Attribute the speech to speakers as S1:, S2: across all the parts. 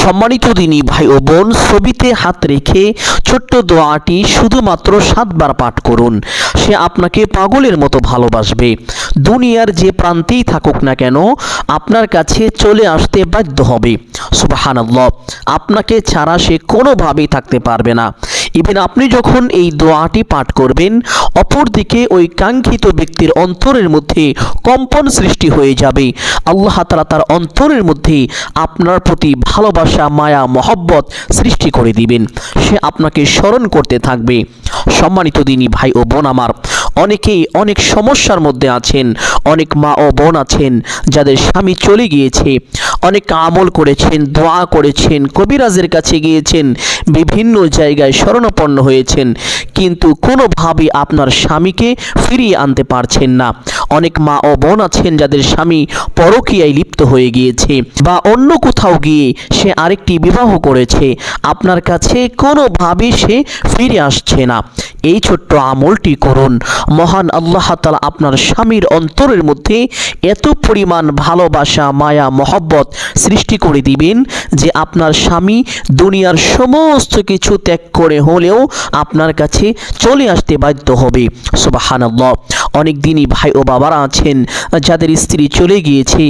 S1: সম্মানিত দিনী ভাই ও বোন, ছবিতে হাত রেখে ছোট্ট দোয়াটি শুধুমাত্র 7 বার পাঠ করুন। সে আপনাকে পাগলের মতো ভালোবাসবে। দুনিয়ার যে প্রান্তেই থাকুক না কেন, আপনার কাছে চলে আসতে বাধ্য হবে। সুবহানাল্লাহ, আপনাকে ছাড়া সে কোনোভাবেই থাকতে পারবে না। ইভেন আপনি যখন এই দোয়াটি পাঠ করবেন, অপরদিকে ওই কাঙ্ক্ষিত ব্যক্তির অন্তরের মধ্যে কম্পন সৃষ্টি হয়ে যাবে। আল্লাহ তাআলা তার অন্তরের মধ্যে আপনার প্রতি ভালোবাসা, মায়া, মহব্বত সৃষ্টি করে দিবেন। সে আপনাকে স্মরণ করতে থাকবে। সম্মানিত দিনী ভাই ও বোন আমার, অনেকেই অনেক সমস্যার মধ্যে আছেন। অনেক মা ও বোন আছেন যাদের স্বামী চলে গিয়েছে। অনেক আমল করেছেন, দোয়া করেছেন, কবিরাজের কাছে গিয়েছেন, বিভিন্ন জায়গায় শরণাপন্ন হয়েছেন, কিন্তু কোনোভাবেই আপনার স্বামীকে ফিরিয়ে আনতে পারছেন না। অনেক মা ও বোন আছেন যাদের স্বামী পরকীয়ায় লিপ্ত হয়ে গিয়েছে বা অন্য কোথাও গিয়ে সে আরেকটি বিবাহ করেছে। আপনার কাছে কোনোভাবেই সে ফিরে আসছে না। এই ছোট্ট আমলটি করুন। মহান আল্লাহ তাআলা আপনার স্বামীর অন্তরের মধ্যে এত পরিমাণ ভালোবাসা, মায়া, মহব্বত সৃষ্টি করে দিবেন যে আপনার স্বামী দুনিয়ার সমস্ত কিছু ত্যাগ করে হলেও আপনার কাছে চলে আসতে বাধ্য হবে। সুবহানাল্লাহ। অনেক দিনই ভাই ও বাবারা আছেন যাদের স্ত্রী চলে গিয়েছে,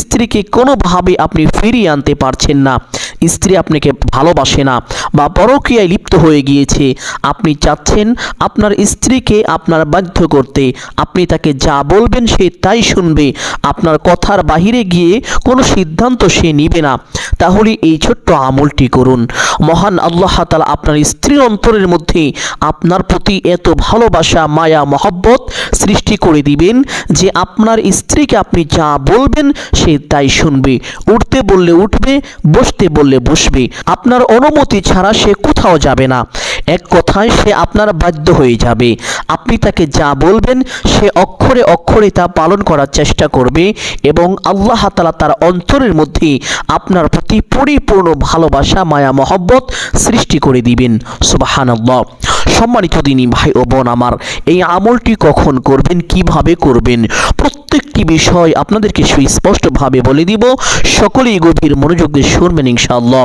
S1: স্ত্রীকে কোনোভাবে আপনি ফিরিয়ে আনতে পারছেন না। স্ত্রী আপনাকে ভালোবাসে না বা পরকীয়ায় লিপ্ত হয়ে গিয়েছে। আপনি চাচ্ছেন আপনার স্ত্রীকে আপনার বাধ্য করতে। আপনি তাকে যা বলবেন সে তাই শুনবে। আপনার কথার বাহিরে গিয়ে কোনো সিদ্ধান্ত সে নিবে না। তাহলে এই ছোট্ট আমলটি করুন। মহান আল্লাহ তাআলা আপনার স্ত্রীর অন্তরের মধ্যে আপনার প্রতি এত ভালোবাসা, মায়া, মহব্বত সৃষ্টি করে দিবেন যে আপনার স্ত্রীকে আপনি যা বলবেন সে তাই শুনবে। উঠতে বললে উঠবে, বসতে বললে বসবে। আপনার অনুমতি ছাড়া সে কোথাও যাবে না। এক কথায় সে আপনার বাধ্য হয়ে যাবে। আপনি তাকে যা বলবেন সে অক্ষরে অক্ষরে তা পালন করার চেষ্টা করবে এবং আল্লাহ তাআলা তার অন্তরের মধ্যে আপনার প্রতি পরিপূর্ণ ভালোবাসা, মায়া, মহব্বত সৃষ্টি করে দিবেন। সুবহানাল্লাহ। সম্মানিত দিনী ভাই ও বোন আমার, এই আমলটি কখন করবেন, কিভাবে করবেন, প্রত্যেকটি বিষয় আপনাদেরকে সুস্পষ্টভাবে বলে দিব। সকলেই গভীর মনোযোগ দিয়ে শুনবেন ইনশাআল্লাহ।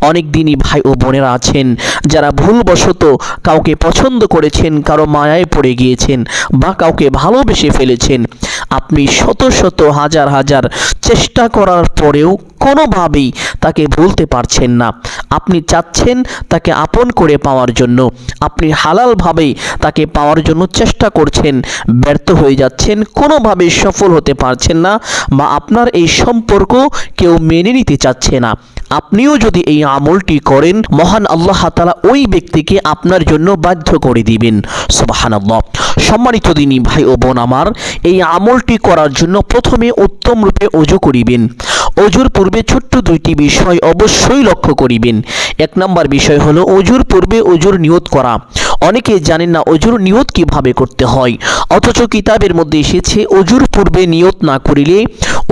S1: অনেক দিনই ভাই ও বোনেরা আছেন যারা ভুলবশত কাউকে পছন্দ করেছেন, কারো মায়ায় পড়ে গিয়েছেন বা কাউকে ভালোবেসে ফেলেছেন। আপনি শত শত হাজার হাজার চেষ্টা করার পরেও কোনোভাবেই তাকে ভুলতে পারছেন না। আপনি চাচ্ছেন তাকে আপন করে পাওয়ার জন্য, আপনি হালালভাবেই তাকে পাওয়ার জন্য চেষ্টা করছেন, ব্যর্থ হয়ে যাচ্ছেন, কোনোভাবেই সফল হতে পারছেন না বা আপনার এই সম্পর্ক কেউ মেনে নিতে চাচ্ছে না। আপনিও যদি এই আমলটি করেন, মহান আল্লাহ তাআলা ওই ব্যক্তিকে আপনার জন্য বাধ্য করে দিবেন। সুবহানাল্লাহ। সম্মানিত দিনী ভাই ও বোন আমার, এই আমলটি করার জন্য প্রথমে উত্তম রূপে ওযু করিবেন। ওযুর পূর্বে ছোট্ট দুইটি বিষয় অবশ্যই লক্ষ্য করিবেন। এক নম্বর বিষয় হলো ওযুর পূর্বে ওযুর নিয়ত করা। অনেকে জানেন না ওযুর নিয়ত কিভাবে করতে হয়, অথচ কিতাবের মধ্যে এসেছে ওযুর পূর্বে নিয়ত না করিলে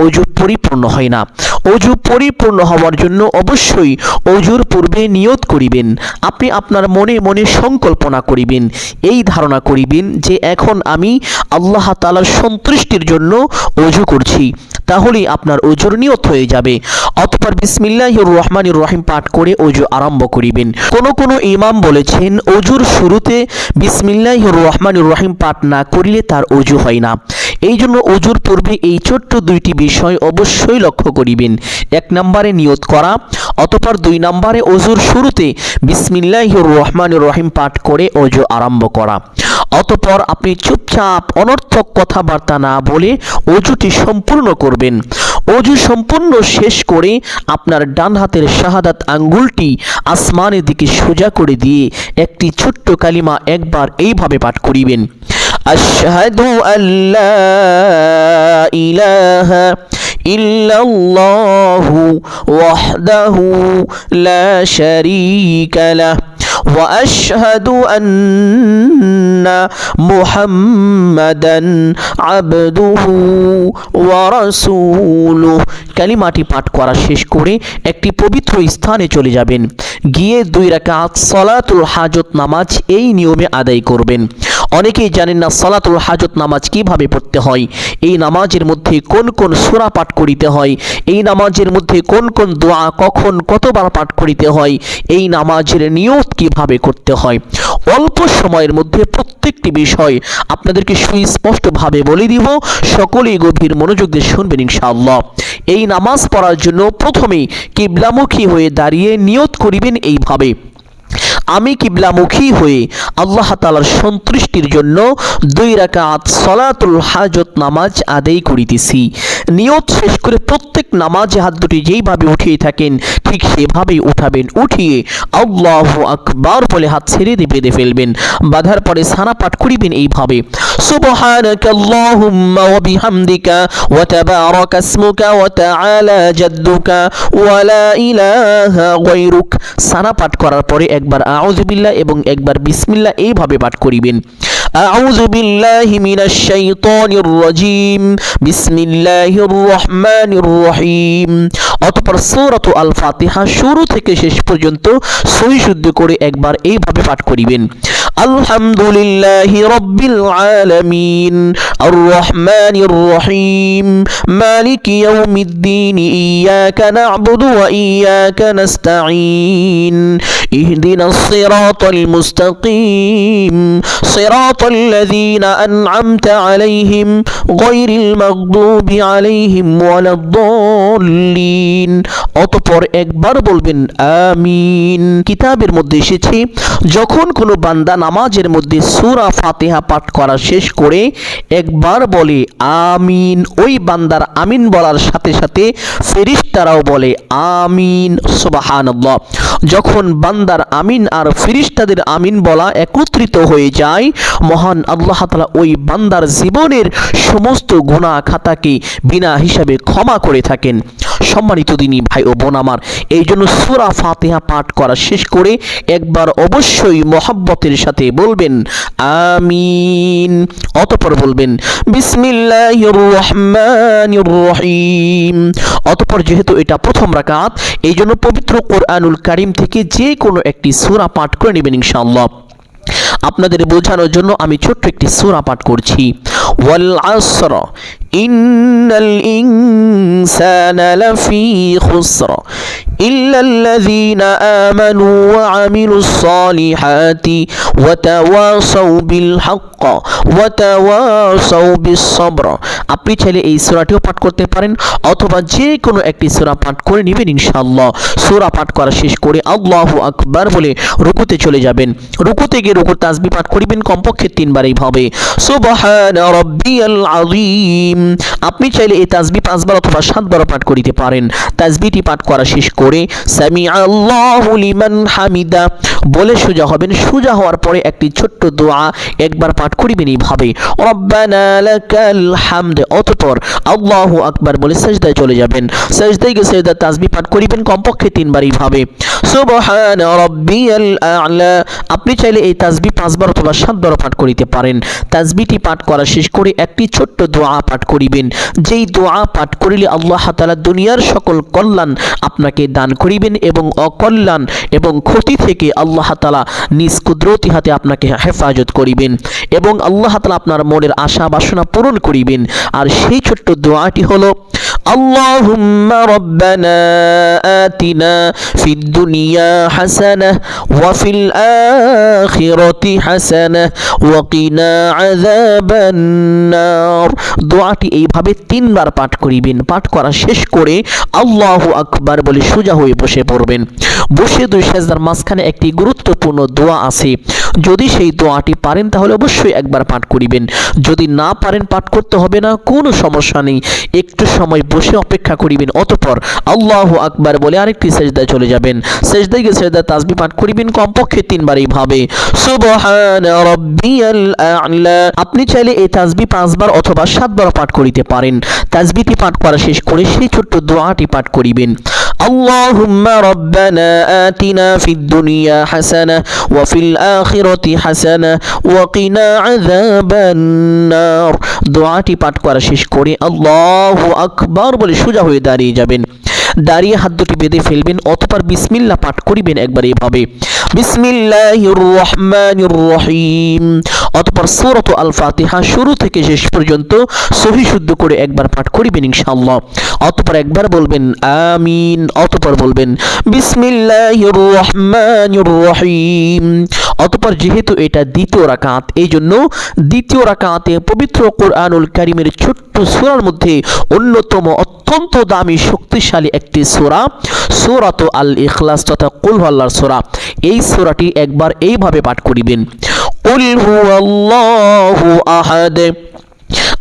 S1: ওযু পরিপূর্ণ হয় না। ওযু পরিপূর্ণ হওয়ার জন্য অবশ্যই ওযুর পূর্বে নিয়ত করিবেন। আপনি আপনার মনে মনে সংকল্পনা করিবেন, এই ধারণা করিবেন যে এখন আমি আল্লাহ তাআলার সন্তুষ্টির জন্য ওযু করছি। তাহলেই আপনার ওযুর নিয়ত হয়ে যাবে। অতঃপর বিসমিল্লাহির রহমানির রহিম পাঠ করে ওযু আরম্ভ করিবেন। কোন ইমাম বলেছেন ওযুর শুরুতে বিসমিল্লাহির রহমানির রহিম পাঠ না করিলে তার ওযু হয় না। এই জন্য ওযুর পূর্বে এই ছোট্ট দুইটি বিষয় অবশ্যই লক্ষ্য করিবেন। এক নম্বরে নিয়ত করা, অতঃপর 2 নম্বরে ওযুর শুরুতে বিসমিল্লাহির রহমানির রহিম পাঠ করে ওযু আরম্ভ করা। অতঃপর আপনি চুপচাপ অনর্থক কথাবার্তা না বলে ওযুটি সম্পূর্ণ করবেন। ওযু সম্পূর্ণ শেষ করে আপনার ডান হাতের শাহাদাত আঙ্গুলটি আসমানের দিকে সোজা করে দিয়ে একটি ছোট্ট কালিমা একবার এইভাবে পাঠ করিবেন। আশহাদু আল্লা ইলাহা ইল্লাল্লাহু ওয়াহদাহু লা শারীকা লাহু ওয়া আশহাদু আন্না মুহাম্মাদান আবদুহু ওয়া রাসূলুহু। কালিমাটি পাঠ করা শেষ করে একটি পবিত্র স্থানে চলে যাবেন। গিয়ে 2 রাকাত সালাতুল হাজত নামাজ এই নিয়মে আদায় করবেন। অনেকেই জানেন না সালাতুল হাজত নামাজ কিভাবে পড়তে হয়, এই নামাজের মধ্যে কোন কোন সূরা পাঠ করিতে হয়, এই নামাজের মধ্যে কোন কোন দোয়া কখন কতবার পাঠ করিতে হয়, এই নামাজের নিয়ত কিভাবে করতে হয়। অল্প সময়ের মধ্যে প্রত্যেকটি বিষয় আপনাদেরকে সুস্পষ্টভাবে বলে দিব। সকলেই গভীর মনোযোগ দিয়ে শুনবেন ইনশাআল্লাহ। এই নামাজ পড়ার জন্য প্রথমেই কিবলামুখী হয়ে দাঁড়িয়ে নিয়ত করিবেন এইভাবে: আমি কিবলামুখী হয়ে আল্লাহ তাআলার সন্তুষ্টির জন্য 2 রাকাত সালাতুল হাজত নামাজ আদায় করিতেছি। নিয়ত শেষ করে প্রত্যেক নামাজে হাত দুটি যেইভাবে উঠিয়ে থাকেন ঠিক সেভাবেই উঠাবেন। উঠিয়ে আল্লাহু আকবার বলে হাত ছেড়ে দিয়ে বেঁধে ফেলবেন। বাঁধার পরে সানা পাঠ করিবেন এইভাবে: সুবহানাকাল্লাহুম্মা ওয়া বিহামদিকা ওয়া তাবারাকা ইসমুকা ওয়া তাআলা জাদ্দুকা ওয়া লা ইলাহা গায়রুক। সানা পাঠ করার পরে একবার আউযু বিল্লাহ এবং একবার বিসমিল্লাহ এইভাবে পাঠ করিবেন। আউযু বিল্লাহি মিনাশ শাইতানির রাজীম, বিসমিল্লাহির রহমানির রহিম। অতঃপর সূরাতুল আল ফাতিহা শুরু থেকে শেষ পর্যন্ত সহি শুদ্ধ করে একবার এইভাবে পাঠ করিবেন: আলহামদুলিল্লাহি রাব্বিল আলামিন, আর রহমানির রহিম, মালিকি ইয়াউমিদ্দিন, ইয়াকা না'বুদু ওয়া ইয়াকা নাস্তাঈন, ইহদিনাস সিরাতাল মুস্তাকিম, সিরাতাল্লাযীনা আন'আমতা আলাইহিম গায়রিল মাগদুবি আলাইহিম ওয়ালাদ-দাল্লিন। অতঃপর একবার বলবেন আমিন। কিতাবের মধ্যে এসেছে যখন কোনো বান্দা নামাজের মধ্যে সূরা ফাতিহা পাঠ করা শেষ করে একবার বলে আমিন, ওই বান্দার আমিন বলার সাথে সাথে ফেরেশতারাও বলে আমিন। সুবহানাল্লাহ। যখন বান্দার আমিন আর ফেরেশতাদের আমিন বলা একত্রিত হয়ে যায়, মহান আল্লাহ তাআলা ওই বান্দার জীবনের সমস্ত গুনাহ খাতাকে বিনা হিসাবে ক্ষমা করে থাকেন। সম্মানিত দিনী ভাই ও বোন আমার, এই জন্য সূরা ফাতিহা পাঠ করা শেষ করে একবার অবশ্যই মহব্বতের সাথে বলবেন আমিন। অতঃপর বলবেন বিসমিল্লাহির রহমানির রহিম। অতঃপর যেহেতু এটা প্রথম রাকাত, এই জন্য পবিত্র কোরআনুল কারীম থেকে যে কোনো একটি সূরা পাঠ করে নেবেন ইনশাআল্লাহ। আপনাদের বোঝানোর জন্য আমি ছোট্ট একটি সূরা পাঠ করছি: ওয়াল আসর ইন্নাল ইনসানা লাফি খুসর ইল্লাল্লাযীনা আমানু ওয়া আমিলুস সালিহাতি ওয়া তাওয়াসাউ বিল হক ওয়া তাওয়াসাউ বিস সবর। আপনি চাইলে এই সূরাটিও পাঠ করতে পারেন অথবা যে কোনো একটি সূরা পাঠ করে নেবেন ইনশাআল্লাহ। সূরা পাঠ করা শেষ করে আল্লাহু আকবার বলে রুকুতে চলে যাবেন। রুকুতে গিয়ে রুকুর তাসবিহ পাঠ করিবেন কমপক্ষে 3 বার এইভাবে: সুবহানা রাব্বিয়াল আযীম। আপনি চাইলে এই তাসবিহ 5 বার অথবা 7 বার পাঠ করিতে পারেন। তাসবিহটি পাঠ করা শেষ করে সামিআল্লাহু লিমান হামিদা বলে সোজা হবেন। সোজা হওয়ার পরে একটি ছোট্ট দোয়া একবার পাঠ করিবেন এইভাবে: রব্বানা লাকাল হামদ। অতঃপর আল্লাহু আকবার বলে সিজদায় চলে যাবেন। সিজদায় গিয়ে সিজদার তাসবিহ পাঠ করিবেন কমপক্ষে 3 বার এইভাবে: সুবহানা রাব্বিয়াল আ'লা। আপনি চাইলে এই তাসবিহ 5 বার অথবা 7 বার পাঠ করিতে পারেন। তাসবিহটি পাঠ করা শেষ করে একটি ছোট্ট দোয়া পাঠ করিবেন, যেই দোয়া পাঠ করিলে আল্লাহ তাআলা দুনিয়ার সকল কল্যাণ আপনাকে দান করিবেন এবং অকল্যাণ এবং ক্ষতি থেকে আল্লাহ তাআলা নিজ কুদরতি হাতে আপনাকে হেফাজত করিবেন এবং আল্লাহ তাআলা আপনার মনের আশা বাসনা পূরণ করিবেন। আর সেই ছোট্ট দোয়াটি হলো: আল্লাহুম্মা রাব্বানা আতিনা ফিদ দুনিয়া হাসানাহ ওয়া ফিল আখিরাতি হাসানাহ ওয়া কিনা আযাবান নার। দোয়াটি এইভাবে 3 বার পাঠ করিবেন। পাঠ করা শেষ করে আল্লাহু আকবার বলে সোজা হয়ে বসে পড়বেন। বসে 2 সেজদার মাঝখানে একটি গুরুত্বপূর্ণ দোয়া আছে। যদি সেই দোয়াটি পারেন তাহলে অবশ্যই একবার পাঠ করিবেন। যদি না পারেন পাঠ করতে হবে না, কোনো সমস্যা নেই। একটু সময় বসে অপেক্ষা করিবেন। অতঃপর আল্লাহু আকবার বলে আরেকটি সেজদায় চলে যাবেন। সেজদায় গিয়ে সেজদার তাসবিহ পাঠ করিবেন কমপক্ষে 3 বার এইভাবে: সুবহানা রাব্বিয়াল আ'লা। আপনি চাইলে এই তাসবিহ 5 বার অথবা 7 বার পাঠ করিতে পারেন। তাসবিহটি পাঠ করা শেষ করে সেই ছোট্ট দোয়াটি পাঠ করিবেন: আল্লাহুম্মা রাব্বানা আতিনা ফিদ দুনিয়া হাসানাহ ওয়া ফিল আখিরাতি হাসানাহ ওয়া কিনা আযাবান নার। দোয়াটি পাঠ করা শেষ করে আল্লাহু আকবার বলে সোজা হয়ে দাঁড়িয়ে যাবেন। দাঁড়িয়ে হাত দুটি বেঁধে ফেলবেন, অতঃপর বিসমিল্লাহ পাঠ করিবেন একবার এভাবে, বিসমিল্লাহির রহমানির রহিম। অতঃপর সূরাত আল ফাতিহা শুরু থেকে শেষ পর্যন্ত সহি শুদ্ধ করে একবার পাঠ করিবেন ইনশাআল্লাহ। অতঃপর একবার বলবেন আমিন, অতঃপর বলবেন বিসমিল্লাহির রহমানির রহিম। অতঃপর যেহেতু এটা দ্বিতীয় রাকাত, এই জন্য দ্বিতীয় রাকাতে পবিত্র কোরআনুল কারীমের ছোট্ট সূরার মধ্যে অন্যতম অত্যন্ত দামি শক্তিশালী একটি সূরা সূরাত আল ইখলাস তথা কুল হুয়াল্লাহর সূরা। এই সূরাটি একবার এইভাবে পাঠ করিবেন, কুল হুয়াল্লাহু আহাদ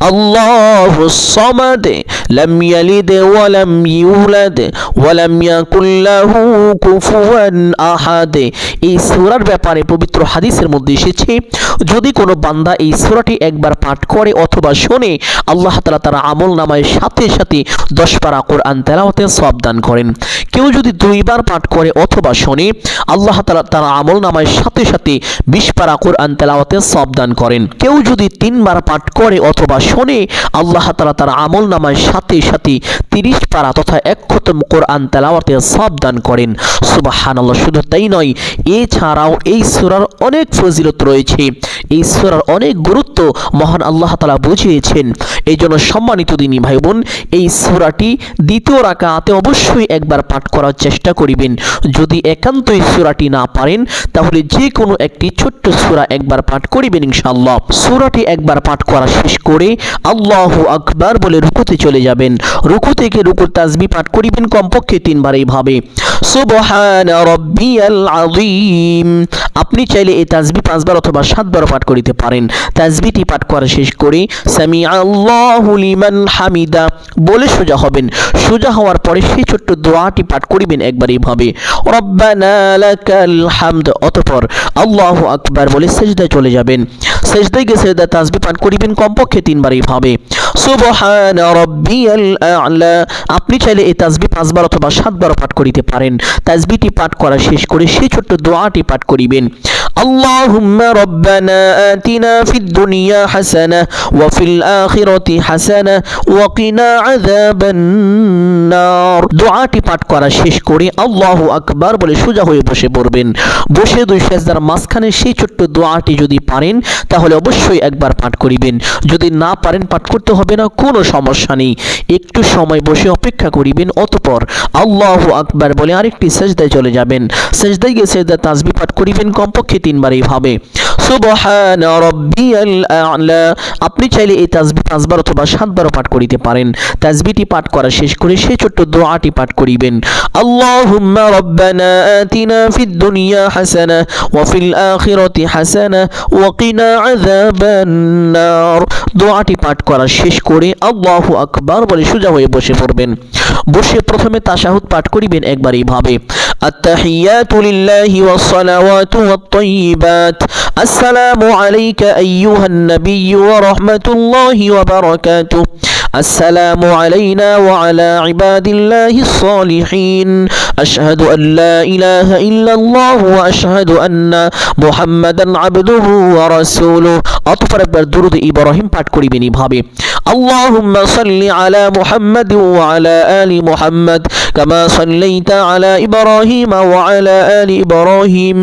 S1: আল্লাহুস সামাদ লাম ইয়ালিদ ওয়া লাম ইউলাদ ওয়া লাম ইয়াকুল লাহু কুফুয়ান আহাদ। এই সূরার ব্যাপারে পবিত্র হাদিসের মধ্যে এসেছে, যদি কোনো বান্দা এই সূরাটি একবার পাঠ করে অথবা শোনে, আল্লাহ তাআলা তার আমলনামায় সাথে সাথে 10 পারা কোরআন তেলাওয়াতের সওয়াব দান করেন। কেউ যদি 2 বার পাঠ করে অথবা শোনে, আল্লাহ তাআলা তার আমলনামায় সাথে সাথে 20 পারা কোরআন তেলাওয়াতের সওয়াব দান করেন। কেউ যদি 3 বার পাঠ করে অথবা শোনে, আল্লাহ তাআলা তার আমলনামায় সাথে সাথে 30 পারা তথা 1 খতম কোরআন তেলাওয়াতের সওয়াব দান করেন। সুবহানাল্লাহ। শুধু তাই নয়, এছাড়াও এই সূরার অনেক ফজিলত রয়েছে, এই সূরার অনেক গুরুত্ব মহান আল্লাহ তাআলা বুঝিয়েছেন। এই জন্য সম্মানিত দিনী ভাই বোন, এই সূরাটি দ্বিতীয় রাকাতে অবশ্যই একবার পাঠ করার চেষ্টা করিবেন। যদি একান্তই সূরাটি না পারেন, তাহলে যে কোনো একটি ছোট্ট সূরা একবার পাঠ করিবেন ইনশাআল্লাহ। সূরাটি একবার পাঠ করা শেষ করে আল্লাহু আকবার বলে রুকুতে চলে যাবেন। রুকু থেকে রুকুর তাসবিহ পাঠ করিবেন কমপক্ষে 3 বার এইভাবে, সুবহানা রাব্বিয়াল আযীম। আপনি চাইলে এই তাসবিহ 5 বার অথবা 7 বার পাঠ করিতে পারেন। তাসবিহটি পাঠ করা শেষ করে সামি আল্লাহু লিমান হামিদা বলে সোজা হবেন। সোজা হওয়ার পরে সেই ছোট্ট দোয়াটি পাঠ করিবেন একবার এইভাবে, রব্বানা লাকাল হামদ। অতঃপর আল্লাহু আকবার বলে সিজদায় চলে যাবেন। সিজদায় গিয়ে সিজদা তাসবিহ পাঠ করিবেন কমপক্ষে 3 বার এইভাবে, সুবহানা রাব্বিয়াল আ'লা। আপনি চাইলে এই তাসবিহ 5 বার অথবা 7 বার পাঠ করিতে পারেন। তাসবিহটি পাঠ করা শেষ করে সেই ছোট্ট দোয়াটি পাঠ করিবেন, আল্লাহুম্মা রাব্বানা আতিনা ফিদ দুনিয়া হাসানাহ ওয়া ফিল আখিরাতি হাসানাহ ওয়া কিনা আযাবান নার। দোয়াটি পাঠ করা শেষ করে আল্লাহু আকবার বলে সোজা হয়ে বসে পড়বেন। বসে 2 সিজদার মাঝখানে সেই ছোট্ট দোয়াটি যদি পারেন, তাহলে অবশ্যই একবার পাঠ করিবেন। যদি না পারেন, পাঠ করতে হবে না, কোনো সমস্যা নেই। একটু সময় বসে অপেক্ষা করিবেন, অতঃপর আল্লাহু আকবার বলে আরেকটি সিজদায় চলে যাবেন। সিজদায় গিয়ে সিজদা তাসবিহ পাঠ করিবেন কমপক্ষে 3 বার এইভাবে, সুবহানা রাব্বিয়াল আ'লা। আপনি চাইলে এই তাসবিহ 5 বার অথবা 7 বার পাঠ করিতে পারেন। তাসবিহটি পাঠ করা শেষ করে সেই ছোট্ট দোয়াটি পাঠ করিবেন, আল্লাহুম্মা রাব্বানা আতিনা ফিদ দুনিয়া হাসানাহ ওয়া ফিল আখিরাতি হাসানাহ ওয়া কিনা আযাবান নার। দোয়াটি পাঠ করা শেষ করে আল্লাহু আকবার বলে সোজা হয়ে বসে পড়বেন। বসে প্রথমে তাশাহুদ পাঠ করিবেন একবার এইভাবে, আত-তাহিয়াতু লিল্লাহি ওয়াস সালাওয়াতু ওয়াত তাইয়্যিবাত আসসালামু আলাইকা আইয়ুহান নাবিয়্যু ওয়া রাহমাতুল্লাহি ওয়া বারাকাতুহু আসসালামু আলাইনা ওয়া আলা ইবাদিল্লাহিস সালিহিন আশহাদু আল লা ইলাহা ইল্লাল্লাহ ওয়া আশহাদু আন্না মুহাম্মাদান আবদুহু ওয়া রাসূলুহু। অতঃপর একবার দুরূদ ইব্রাহিম পাঠ করিবেন এইভাবে, আল্লাহুম্মা সাল্লি আলা মুহাম্মাদ ওয়া আলা আলি মুহাম্মাদ কামা সাল্লাইতা আলা ইব্রাহিম ওয়া আলা আলি ইব্রাহিম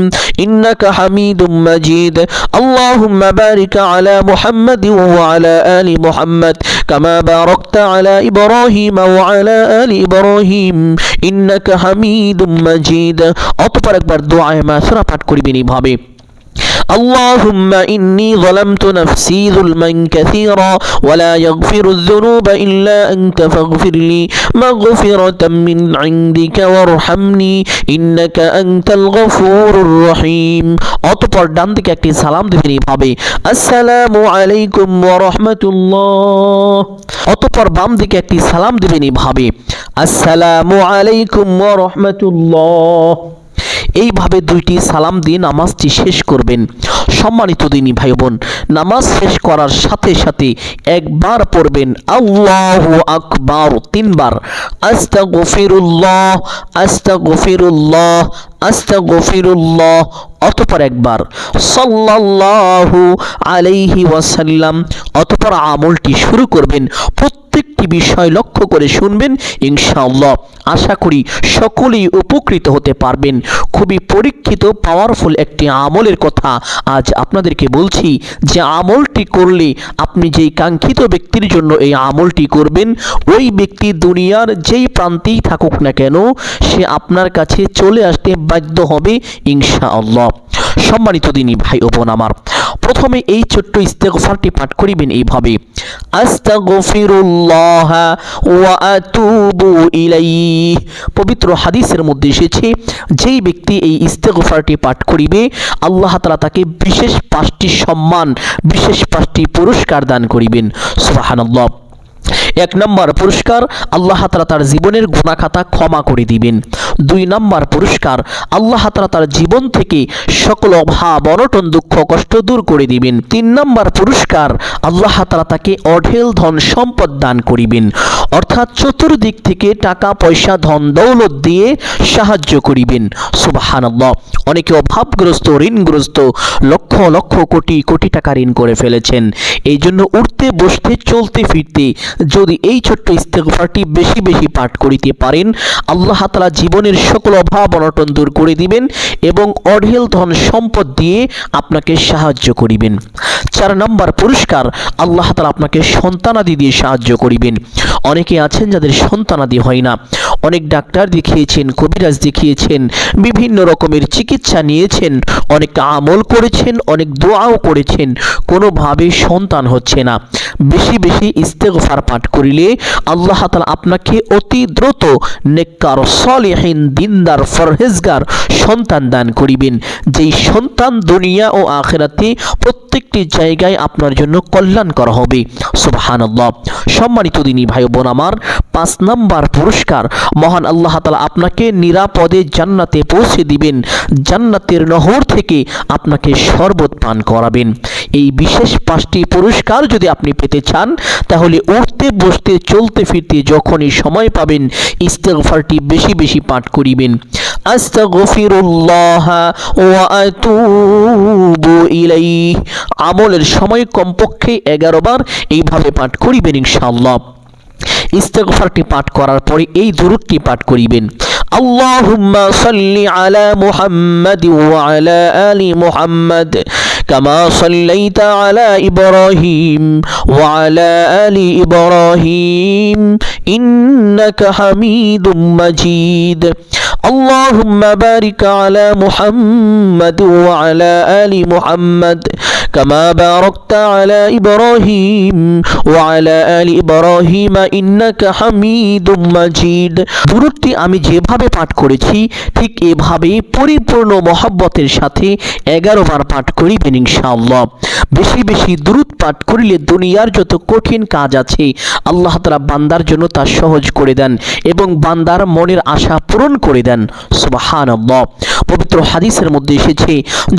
S1: ইন্নাকা হামিদুম মাজিদ। আল্লাহুম্মা বারিক আলা মুহাম্মাদ ওয়া আলা আলি মুহাম্মাদ কামা বারাকতা আলা ইব্রাহিম ওয়া আলা আলি ইব্রাহিম ইন্নাকা হামিদুম মাজিদ। অতঃপর একবার দোয়ায়ে মাসুরা পাঠ করিবেন এইভাবে, اللهم إني ظلمت نفسي ظلما كثيرا ولا يغفر الذنوب إلا أنت فاغفر لي مغفرة من عندك وارحمني إنك أنت الغفور الرحيم। অতঃপর ডান দিকে একটি সালাম দিবেন এইভাবে, আসসালামু আলাইকুম ওয়া রাহমাতুল্লাহ। অতঃপর বাম দিকে একটি সালাম দিবেন এইভাবে, আসসালামু আলাইকুম ওয়া রাহমাতুল্লাহ। এইভাবে 2টি সালাম দিয়ে নামাজটি শেষ করবেন। সম্মানিত দিনী ভাই বোন, নামাজ শেষ করার সাথে সাথে একবার পড়বেন আল্লাহু আকবার 3 বার, আস্তাগফিরুল্লাহ আস্তাগফিরুল্লাহ আস্তাগফিরুল্লাহ। অতঃপর একবার সাল্লাল্লাহু আলাইহি ওয়াসাল্লাম। অতঃপর আমলটি শুরু করবেন। প্রত্যেকটি বিষয় লক্ষ্য করে শুনবেন ইনশাআল্লাহ। আশা করি সকলেই উপকৃত হতে পারবেন। খুবই পরীক্ষিত পাওয়ারফুল একটি আমলের কথা আজ আপনাদেরকে বলছি, যে আমলটি করলে আপনি যেই কাঙ্ক্ষিত ব্যক্তির জন্য এই আমলটি করবেন, ওই ব্যক্তি দুনিয়ার যেই প্রান্তেই থাকুক না কেন সে আপনার কাছে চলে আসতে বাধ্য হবে ইনশাআল্লাহ। সম্মানিত দিনী ভাই ও বোন আমার, প্রথমে এই ছোট্ট ইস্তেগফারটি পাঠ করিবেন এইভাবে, আস্তাগফিরুল্লাহ ওয়া আতুবু ইলাইহি। পবিত্র হাদিসের মধ্যে এসেছে, যেই ব্যক্তি এই ইস্তেগফারটি পাঠ করিবে আল্লাহ তাআলা তাকে বিশেষ 5টি সম্মান, বিশেষ 5টি পুরস্কার দান করিবেন। সুবহানাল্লাহ। 1 নম্বর পুরস্কার, আল্লাহ তাআলা তার জীবনের গুনাহ খাতা ক্ষমা করে দিবেন। 2 নম্বর পুরস্কার, আল্লাহ তাআলা তার জীবন থেকে সকল অভাব অনটন দুঃখ কষ্ট দূর করে দিবেন। 3 নম্বর পুরস্কার, আল্লাহ তাআলা তাকে অঢেল ধন সম্পদ দান করিবেন, অর্থাৎ চতুর্দিক থেকে টাকা পয়সা ধন দৌলত দিয়ে সাহায্য করিবেন। সুবহানাল্লাহ। অনেকে অভাবগ্রস্ত, ঋণগ্রস্ত, লক্ষ লক্ষ কোটি কোটি টাকা ঋণ করে ফেলেছেন। এই জন্য উঠতে বসতে চলতে ফিরতে যদি এই ছোট্ট ইস্তেগফারটি বেশি বেশি পাঠ করিতে পারেন, আল্লাহ তাআলা জীবনের সকল অভাব অনটন দূর করে দিবেন এবং অঢেল ধন সম্পদ দিয়ে আপনাকে সাহায্য করিবেন। 4 নম্বর পুরস্কার, আল্লাহ তাআলা আপনাকে সন্তানাদি দিয়ে সাহায্য করিবেন। অনেকে আছেন যাদের সন্তানাদি হয় না, অনেক ডাক্তার দেখিয়েছেন, কবিরাজ দেখিয়েছেন, বিভিন্ন রকমের চিকিৎসা নিয়েছেন, অনেক আমল করেছেন, অনেক দোয়াও করেছেন, কোনোভাবে সন্তান হচ্ছে না। বেশি বেশি ইস্তেগফার পাঠ করিলে আল্লাহ তাআলা আপনাকে অতি দ্রুত নেককার, সলিহিন, দিনদার, ফরহেজগার সন্তান দান করিবেন, যেই সন্তান দুনিয়া ও আখিরাতে প্রত্যেকটি জায়গায় আপনার জন্য কল্যাণকর হবে। সুবহানাল্লাহ। সম্মানিত দিনী ভাই বোন আমার, 5 নম্বর পুরস্কার, মহান আল্লাহ তাআলা আপনাকে নিরাপদে জান্নাতে পৌঁছে দিবেন, জান্নাতের নহর থেকে আপনাকে শরবত পান করাবেন। এই বিশেষ 5টি পুরস্কার যদি আপনি পেতে চান, তাহলে উঠতে বসতে চলতে ফিরতে যখনই সময় পাবেন ইস্তেগফারটি বেশি বেশি পাঠ করিবেন। আস্তাগফিরুল্লাহ ওয়া আতুবু ইলাইহি। আমলের সময় কমপক্ষে 11 বার এইভাবে পাঠ করিবেন ইনশাআল্লাহ। ইস্তেগফারটি পাঠ করার পরে এই দুরূদটি পাঠ করিবেন, আল্লাহুম্মা সাল্লি আলা মুহাম্মাদ ওয়া আলা আলি মুহাম্মাদ কামা সাল্লাইতা আলা ইব্রাহিম ওয়া আলা আলি ইব্রাহিম ইন্নাকা হামিদুম মাজিদ। اللهم بارك على محمد وعلى آل محمد كما باركت على إبراهيم وعلى آل إبراهيم إنك حميد مجيد। দুরূদটি আমি যেভাবে পাঠ করেছি ঠিক এভাবে পরিপূর্ণ মহব্বতের সাথে 11 বার পাঠ করিবেন ইনশাআল্লাহ। বেশি বেশি দুরূদ পাঠ করিলে দুনিয়ার যত কঠিন কাজ আছে আল্লাহ তাআলা বান্দার জন্য তা সহজ করে দেন এবং বান্দার মনের আশা পূরণ করে দেন। সুবহানাল্লাহ। পবিত্র হাদিসের মধ্যে এসেছে,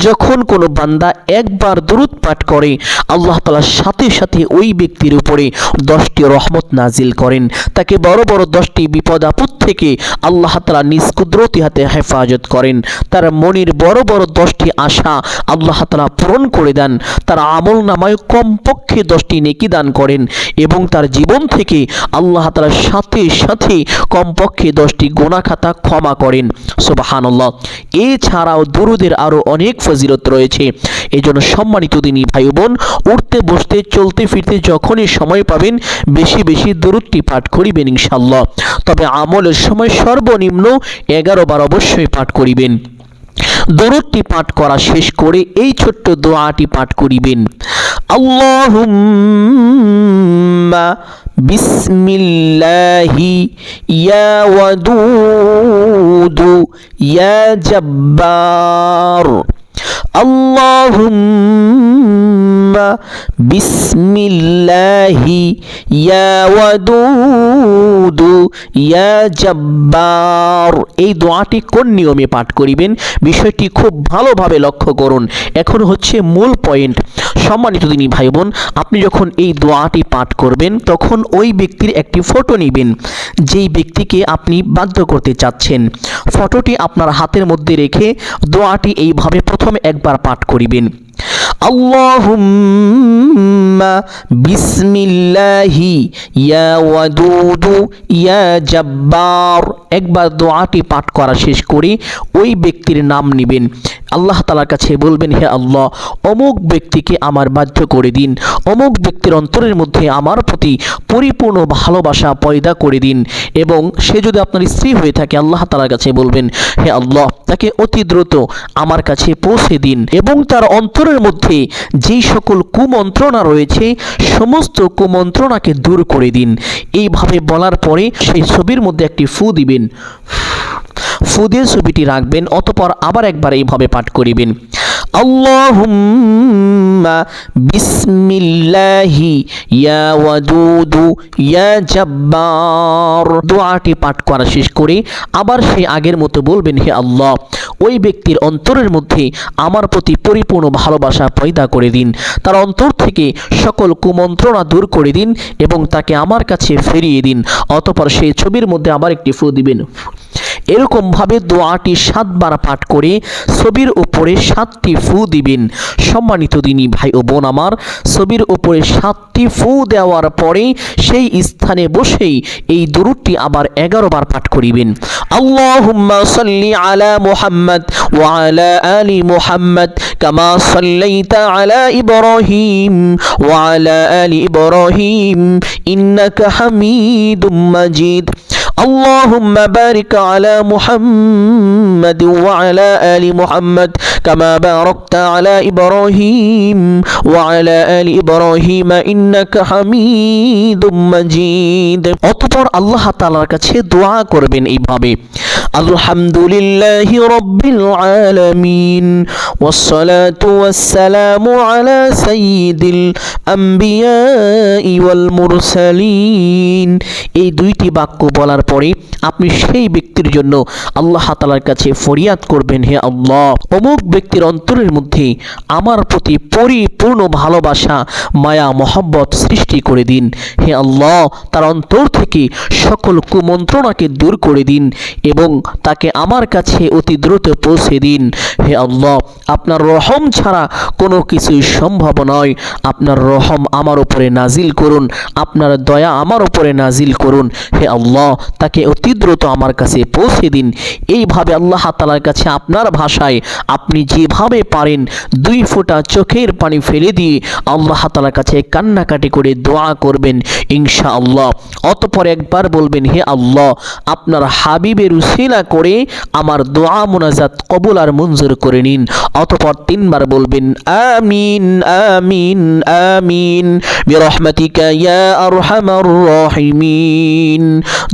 S1: যখন কোনো বান্দা একবার দুরূদ পাঠ করে আল্লাহ তাআলা সাথে সাথে ওই ব্যক্তির উপরে 10টি রহমত নাজিল করেন, তাকে বড় বড় 10টি বিপদ আপদ থেকে আল্লাহ তাআলা নিজ কুদরতি হাতে হেফাজত করেন, তার মনের বড় বড় 10টি আশা আল্লাহ তাআলা পূরণ করে দেন, তার আমল নামায় কমপক্ষে 10টি নেকি দান করেন এবং তার জীবন থেকে আল্লাহ তাআলা সাথে সাথে কমপক্ষে 10টি গুনাহ খাতা ক্ষমা করেন। সুবহানাল্লাহ। এছাড়াও দুরূদের আরো অনেক ফজিলত রয়েছে। এজন্য সম্মানিত দিনী ভাই বোন, উঠতে বসতে চলতে ফিরতে যখনই সময় পাবেন বেশি বেশি দুরূদটি পাঠ করিবেন ইনশাআল্লাহ। তবে আমলের সময় সর্বনিম্ন 11 বার অবশ্যই পাঠ করিবেন। দুরূদটি পাঠ করা শেষ করে এই ছোট্ট দোয়াটি পাঠ করিবেন, আল্লাহুম্মা বিসমিল্লাহি ইয়া ওয়াদুদ ইয়া জব্বার। আল্লাহুম্মা বিসমিল্লাহি ইয়া ওয়াদুদ ইয়া জব্বার। এই দোয়াটি কোন নিয়মে পাঠ করিবেন বিষয়টি খুব ভালোভাবে লক্ষ্য করুন। এখন হচ্ছে মূল পয়েন্ট। সম্মানিত দিনী ভাই বোন, আপনি যখন এই দোয়াটি পাঠ করবেন তখন ওই ব্যক্তির একটি ফটো নেবেন যেই ব্যক্তিকে আপনি বাধ্য করতে চাচ্ছেন। ফটোটি আপনার হাতের মধ্যে রেখে দোয়াটি এইভাবে প্রথমে একবার পাঠ করিবেন, আল্লাহুম্মা বিসমিল্লাহি ইয়া ওয়াদুদু ইয়া জাব্বার। একবার দোয়াটি পাঠ করা শেষ করে ওই ব্যক্তির নাম নেবেন, আল্লাহ তাআলার কাছে বলবেন, হে আল্লাহ, অমুক ব্যক্তিকে আমার বাধ্য করে দিন, অমুক ব্যক্তির অন্তরের মধ্যে আমার প্রতি পরিপূর্ণ ভালোবাসা পয়দা করে দিন। এবং সে যদি আপনার স্ত্রী হয়ে থাকে, আল্লাহ তাআলার কাছে বলবেন, হে আল্লাহ, তাকে অতি দ্রুত আমার কাছে পৌঁছে দিন এবং তার অন্তরের মধ্যে যেই সকল কুমন্ত্রণা রয়েছে সমস্ত কুমন্ত্রণাকে দূর করে দিন। এইভাবে বলার পরে সেই ছবির মধ্যে একটি ফু দিবেন, ফু দিয়ে ছবিটি রাখবেন, অতঃপর আবার একবার এইভাবে পাঠ করিবেন, আল্লাহুম্মা বিসমিল্লাহি ইয়া ওয়াদুদু ইয়া জাব্বার। দোয়াটি পাঠ করা শেষ করে আবার সেই আগের মতো বলবেন, হে আল্লাহ, ওই ব্যক্তির অন্তরের মধ্যে আমার প্রতি পরিপূর্ণ ভালোবাসা পয়দা করে দিন, তার অন্তর থেকে সকল কুমন্ত্রণা দূর করে দিন এবং তাকে আমার কাছে ফিরিয়ে দিন। অতঃপর সেই ছবির মধ্যে আবার একটি ফু দিবেন। এরকমভাবে দোয়াটি 7 বার পাঠ করে ছবির উপরে 7টি ফু দিবেন। সম্মানিত দিনী ভাই ও বোন আমার, ছবির উপরে 7টি ফু দেওয়ার পরে সেই স্থানে বসেই এই দুরূদটি আবার 11 বার পাঠ করিবেন। আল্লাহুম্মা সাল্লি আলা মুহাম্মদ ওয়া আলা আলি মুহাম্মদ কামা সাল্লাইতা আলা ইব্রাহিম ওয়া আলা আলি ইব্রাহিম ইন্নাকা হামিদুম মাজিদ। اللهم بارك على محمد وعلى آل محمد كما باركت على إبراهيم وعلى آل إبراهيم إنك حميد مجيد। অতঃপর আল্লাহ তাআলার কাছে দোয়া করবেন এইভাবে, আলহামদুলিল্লাহি রাব্বিল আলামিন ওয়াসসালাতু ওয়াসসালামু আলা সাইয়্যিদিল আম্বিয়াই ওয়াল মুরসালিন। এই দুইটি বাক্য বলার পরে আপনি সেই ব্যক্তির জন্য আল্লাহ তাআলার কাছে ফরিয়াদ করবেন, হে আল্লাহ, অমুক ব্যক্তির অন্তরের মধ্যে আমার প্রতি পরিপূর্ণ ভালোবাসা মায়া মহব্বত সৃষ্টি করে দিন। হে আল্লাহ, তার অন্তর থেকে সকল কুমন্ত্রণাকে দূর করে দিন এবং তাকে আমার কাছে অতি দ্রুত পৌঁছে দিন। হে আল্লাহ, আপনার রহম ছাড়া কোনো কিছুই সম্ভব নয়। আপনার রহম আমার উপরে নাজিল করুন, আপনার দয়া আমার উপরে নাজিল করুন। হে আল্লাহ, তাকে অতি দ্রুত আমার কাছে পৌঁছে দিন। এইভাবে আল্লাহ তাআলার কাছে আপনার ভাষায় আপনি যেভাবে পারেন 2 ফোঁটা চোখের পানি ফেলে দিয়ে আল্লাহ তাআলার কাছে কান্নাকাটি করে দোয়া করবেন ইনশাআল্লাহ। অতঃপর একবার বলবেন, হে আল্লাহ, আপনার হাবিবের উসিলা করে আমার দোয়া মুনাজাত কবুল আর মঞ্জুর করে নিন। অতঃপর 3 বার বলবেন, আমিন আমিন আমিন বিরহমাতিকা ইয়া আরহামার রাহিমিন।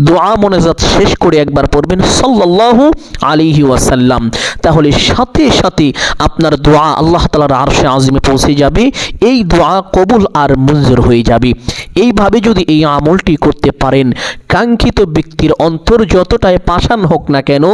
S1: দোয়া মুনাজাত শেষ করে একবার পড়বেন সাল্লাল্লাহু আলাইহি ওয়াসাল্লাম। তাহলে সাথে সাথে আপনার দোয়া আল্লাহ তাআলার আরশে আজিমে পৌঁছে যাবে, এই দোয়া কবুল আর মঞ্জুর হয়ে যাবে। এইভাবে যদি এই আমলটি করতে পারেন, কাঙ্ক্ষিত ব্যক্তির অন্তর যতটাই পাষাণ হোক না কেন,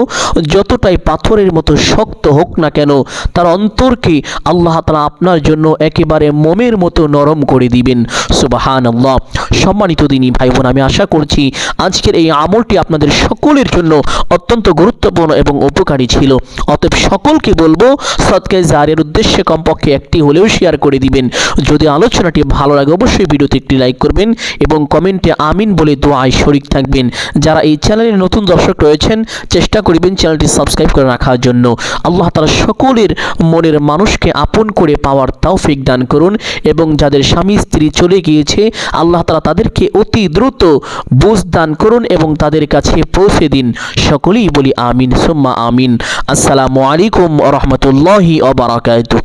S1: যতটাই পাথরের মতো শক্ত হোক না কেন, তার অন্তরকে আল্লাহ তাআলা আপনার জন্য একেবারে মোমের মতো নরম করে দিবেন। সুবহানাল্লাহ। সম্মানিত দিনী ভাই বোন, আমি আশা করছি আজকের এই আমলটি আপনাদের সকলের জন্য অত্যন্ত গুরুত্বপূর্ণ এবং উপকারী ছিল। অতএব সকলকে বলবো, সদকায়ে জারিয়ার উদ্দেশ্যে কমপক্ষে একটি হলেও শেয়ার করে দিবেন। যদি আলোচনাটি ভালো লাগে অবশ্যই ভিডিওতে একটি লাইক করবেন এবং কমেন্টে আমিন বলে দোয়ায় শরীক থাকবেন। যারা এই চ্যানেলের নতুন দর্শক রয়েছেন, চেষ্টা করবেন চ্যানেলটি সাবস্ক্রাইব করে রাখার জন্য। আল্লাহ তাআলা সকলের মনের মানুষকে আপন করে পাওয়ার তৌফিক দান করুন এবং যাদের স্বামী স্ত্রী চলে গিয়েছে, আল্লাহ তাআলা তাদেরকে অতি দ্রুত বুঝ দান করুন এবং তাদের কাছে পৌঁছে দিন। সকলেই বলি আমিন সুম্মা আমিন। আসসালামু আলাইকুম ওয়া রাহমাতুল্লাহি ওয়া বারাকাতুহু।